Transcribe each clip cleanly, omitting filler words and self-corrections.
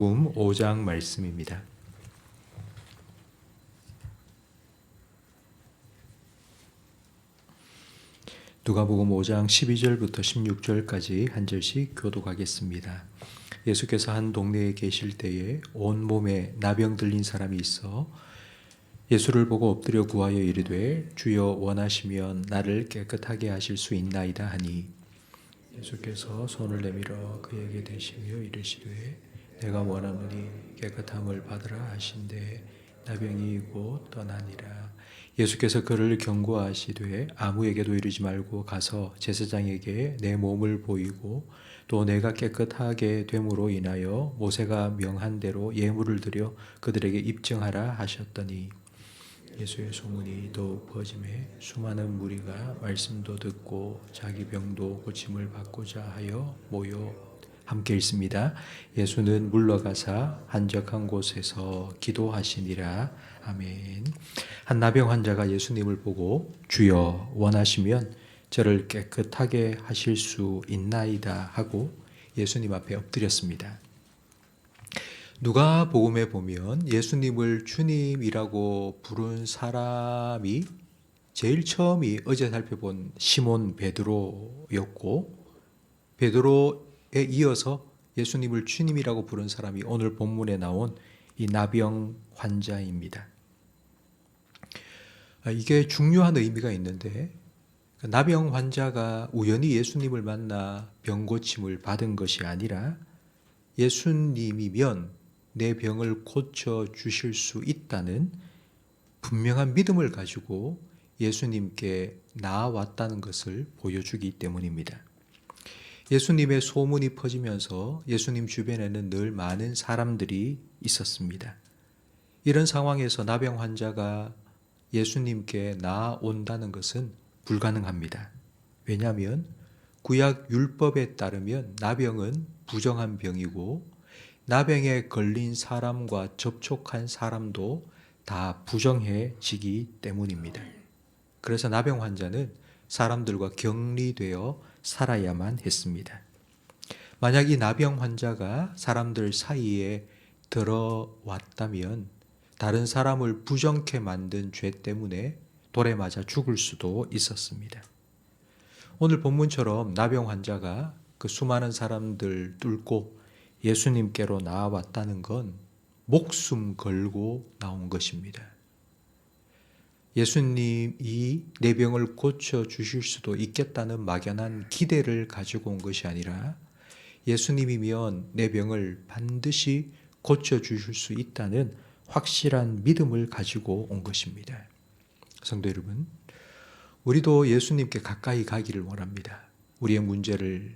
5장 말씀입니다. 누가복음 5장 12절부터 16절까지 한 절씩 교독하겠습니다. 예수께서 한 동네에 계실 때에 온 몸에 나병 들린 사람이 있어 예수를 보고 엎드려 구하여 이르되 주여 원하시면 나를 깨끗하게 하실 수 있나이다 하니 예수께서 손을 내밀어 그에게 대시며 이르시되 내가 원하노니 깨끗함을 받으라 하신대 나병이 곧 떠나니라. 예수께서 그를 경고하시되 아무에게도 이르지 말고 가서 제사장에게 내 몸을 보이고 또 내가 깨끗하게 됨으로 인하여 모세가 명한 대로 예물을 드려 그들에게 입증하라 하셨더니 예수의 소문이 더욱 퍼짐에 수많은 무리가 말씀도 듣고 자기 병도 고침을 받고자 하여 모여 함께 있습니다. 예수는 물러가사 한적한 곳에서 기도하시니라. 아멘. 한 나병 환자가 예수님을 보고 주여 원하시면 저를 깨끗하게 하실 수 있나이다 하고 예수님 앞에 엎드렸습니다. 누가복음에 보면 예수님을 주님이라고 부른 사람이 제일 처음이 어제 살펴본 시몬 베드로였고, 베드로에 이어서 예수님을 주님이라고 부른 사람이 오늘 본문에 나온 이 나병 환자입니다. 이게 중요한 의미가 있는데, 나병 환자가 우연히 예수님을 만나 병 고침을 받은 것이 아니라 예수님이면 내 병을 고쳐 주실 수 있다는 분명한 믿음을 가지고 예수님께 나아왔다는 것을 보여주기 때문입니다. 예수님의 소문이 퍼지면서 예수님 주변에는 늘 많은 사람들이 있었습니다. 이런 상황에서 나병 환자가 예수님께 나아온다는 것은 불가능합니다. 왜냐하면 구약 율법에 따르면 나병은 부정한 병이고 나병에 걸린 사람과 접촉한 사람도 다 부정해지기 때문입니다. 그래서 나병 환자는 사람들과 격리되어 살아야만 했습니다. 만약 이 나병 환자가 사람들 사이에 들어왔다면 다른 사람을 부정케 만든 죄 때문에 돌에 맞아 죽을 수도 있었습니다. 오늘 본문처럼 나병 환자가 그 수많은 사람들 뚫고 예수님께로 나아왔다는 건 목숨 걸고 나온 것입니다. 예수님이 내 병을 고쳐 주실 수도 있겠다는 막연한 기대를 가지고 온 것이 아니라 예수님이면 내 병을 반드시 고쳐 주실 수 있다는 확실한 믿음을 가지고 온 것입니다. 성도 여러분, 우리도 예수님께 가까이 가기를 원합니다. 우리의 문제를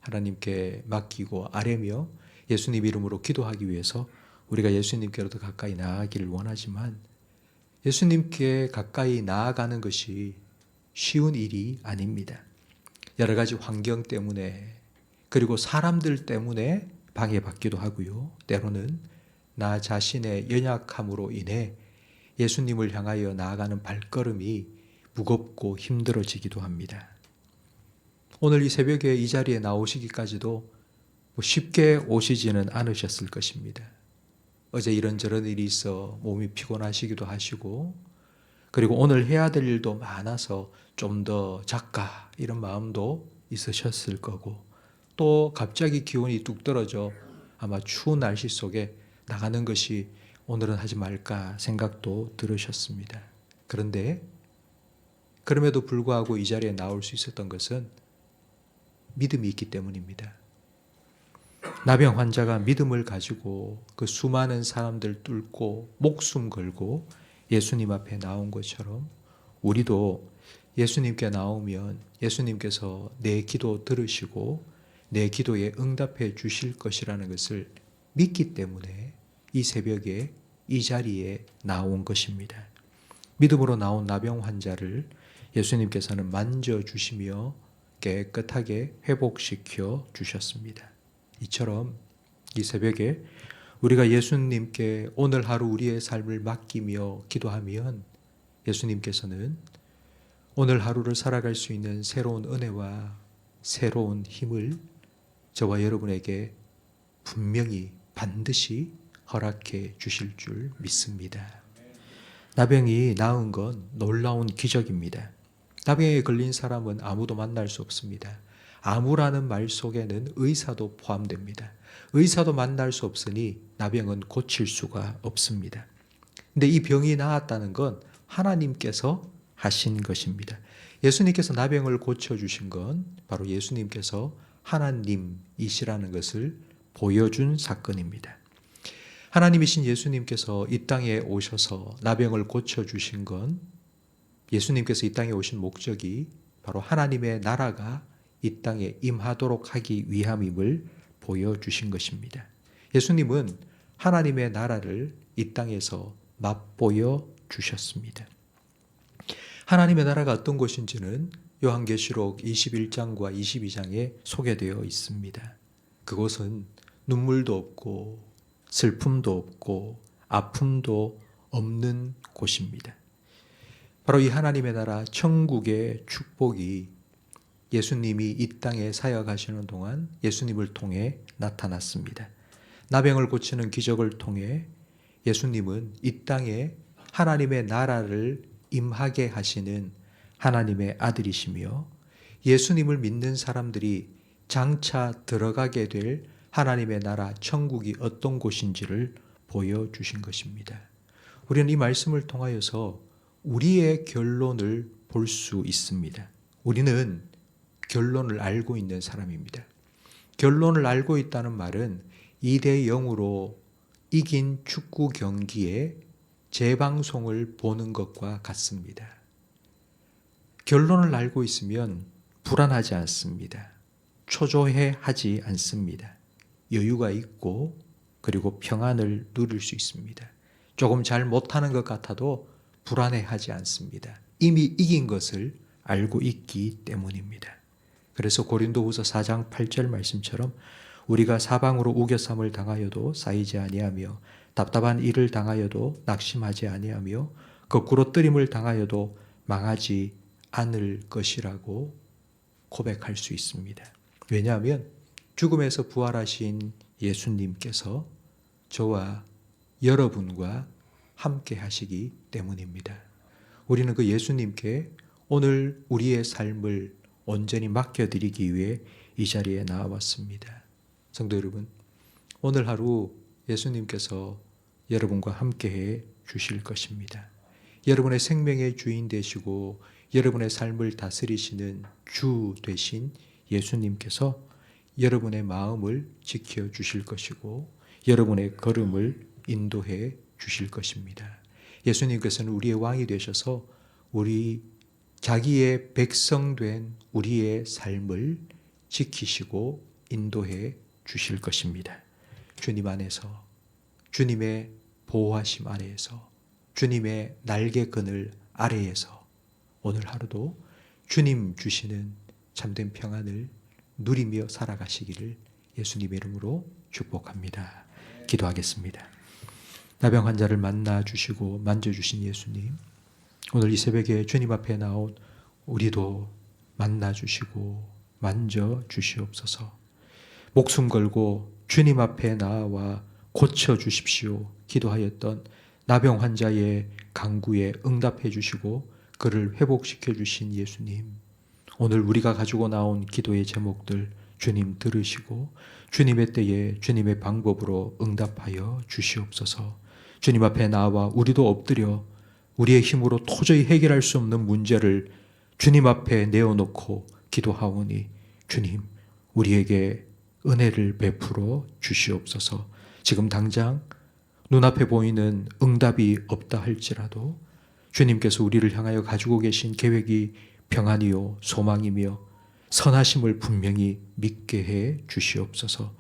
하나님께 맡기고 아뢰며 예수님 이름으로 기도하기 위해서 우리가 예수님께로 더 가까이 나아가기를 원하지만 예수님께 가까이 나아가는 것이 쉬운 일이 아닙니다. 여러 가지 환경 때문에 그리고 사람들 때문에 방해받기도 하고요. 때로는 나 자신의 연약함으로 인해 예수님을 향하여 나아가는 발걸음이 무겁고 힘들어지기도 합니다. 오늘 이 새벽에 이 자리에 나오시기까지도 쉽게 오시지는 않으셨을 것입니다. 어제 이런저런 일이 있어 몸이 피곤하시기도 하시고 그리고 오늘 해야 될 일도 많아서 좀 더 작가 이런 마음도 있으셨을 거고 또 갑자기 기온이 뚝 떨어져 아마 추운 날씨 속에 나가는 것이 오늘은 하지 말까 생각도 들으셨습니다. 그런데 그럼에도 불구하고 이 자리에 나올 수 있었던 것은 믿음이 있기 때문입니다. 나병 환자가 믿음을 가지고 그 수많은 사람들 뚫고 목숨 걸고 예수님 앞에 나온 것처럼 우리도 예수님께 나오면 예수님께서 내 기도 들으시고 내 기도에 응답해 주실 것이라는 것을 믿기 때문에 이 새벽에 이 자리에 나온 것입니다. 믿음으로 나온 나병 환자를 예수님께서는 만져주시며 깨끗하게 회복시켜 주셨습니다. 이처럼 이 새벽에 우리가 예수님께 오늘 하루 우리의 삶을 맡기며 기도하면 예수님께서는 오늘 하루를 살아갈 수 있는 새로운 은혜와 새로운 힘을 저와 여러분에게 분명히 반드시 허락해 주실 줄 믿습니다. 나병이 나은 건 놀라운 기적입니다. 나병에 걸린 사람은 아무도 만날 수 없습니다. 아무라는 말 속에는 의사도 포함됩니다. 의사도 만날 수 없으니 나병은 고칠 수가 없습니다. 근데 이 병이 나았다는 건 하나님께서 하신 것입니다. 예수님께서 나병을 고쳐주신 건 바로 예수님께서 하나님이시라는 것을 보여준 사건입니다. 하나님이신 예수님께서 이 땅에 오셔서 나병을 고쳐주신 건 예수님께서 이 땅에 오신 목적이 바로 하나님의 나라가 이 땅에 임하도록 하기 위함임을 보여주신 것입니다. 예수님은 하나님의 나라를 이 땅에서 맛보여 주셨습니다. 하나님의 나라가 어떤 곳인지는 요한계시록 21장과 22장에 소개되어 있습니다. 그곳은 눈물도 없고 슬픔도 없고 아픔도 없는 곳입니다. 바로 이 하나님의 나라 천국의 축복이 예수님이 이 땅에 사역하시는 동안 예수님을 통해 나타났습니다. 나병을 고치는 기적을 통해 예수님은 이 땅에 하나님의 나라를 임하게 하시는 하나님의 아들이시며 예수님을 믿는 사람들이 장차 들어가게 될 하나님의 나라 천국이 어떤 곳인지를 보여주신 것입니다. 우리는 이 말씀을 통하여서 우리의 결론을 볼 수 있습니다. 우리는 결론을 알고 있는 사람입니다. 결론을 알고 있다는 말은 2대 0으로 이긴 축구 경기의 재방송을 보는 것과 같습니다. 결론을 알고 있으면 불안하지 않습니다. 초조해 하지 않습니다. 여유가 있고 그리고 평안을 누릴 수 있습니다. 조금 잘 못하는 것 같아도 불안해하지 않습니다. 이미 이긴 것을 알고 있기 때문입니다. 그래서 고린도후서 4장 8절 말씀처럼 우리가 사방으로 우겨쌈을 당하여도 쌓이지 아니하며 답답한 일을 당하여도 낙심하지 아니하며 거꾸로 뜨림을 당하여도 망하지 않을 것이라고 고백할 수 있습니다. 왜냐하면 죽음에서 부활하신 예수님께서 저와 여러분과 함께 하시기 때문입니다. 우리는 그 예수님께 오늘 우리의 삶을 온전히 맡겨드리기 위해 이 자리에 나와왔습니다. 성도 여러분, 오늘 하루 예수님께서 여러분과 함께해 주실 것입니다. 여러분의 생명의 주인 되시고 여러분의 삶을 다스리시는 주 되신 예수님께서 여러분의 마음을 지켜 주실 것이고 여러분의 걸음을 인도해 주실 것입니다. 예수님께서는 우리의 왕이 되셔서 우리 자기의 백성된 우리의 삶을 지키시고 인도해 주실 것입니다. 주님 안에서, 주님의 보호하심 아래에서, 주님의 날개 그늘 아래에서 오늘 하루도 주님 주시는 참된 평안을 누리며 살아가시기를 예수님의 이름으로 축복합니다. 기도하겠습니다. 나병 환자를 만나주시고 만져주신 예수님, 오늘 이 새벽에 주님 앞에 나온 우리도 만나주시고 만져주시옵소서. 목숨 걸고 주님 앞에 나와 고쳐주십시오 기도하였던 나병 환자의 간구에 응답해 주시고 그를 회복시켜 주신 예수님, 오늘 우리가 가지고 나온 기도의 제목들 주님 들으시고 주님의 때에 주님의 방법으로 응답하여 주시옵소서. 주님 앞에 나와 우리도 엎드려 우리의 힘으로 도저히 해결할 수 없는 문제를 주님 앞에 내어놓고 기도하오니 주님 우리에게 은혜를 베풀어 주시옵소서. 지금 당장 눈앞에 보이는 응답이 없다 할지라도 주님께서 우리를 향하여 가지고 계신 계획이 평안이요 소망이며 선하심을 분명히 믿게 해 주시옵소서.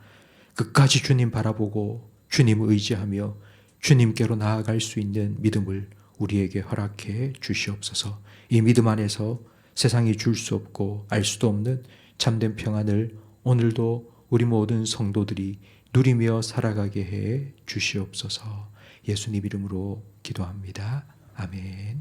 끝까지 주님 바라보고 주님 의지하며 주님께로 나아갈 수 있는 믿음을 우리에게 허락해 주시옵소서. 이 믿음 안에서 세상이 줄 수 없고 알 수도 없는 참된 평안을 오늘도 우리 모든 성도들이 누리며 살아가게 해 주시옵소서. 예수님 이름으로 기도합니다. 아멘.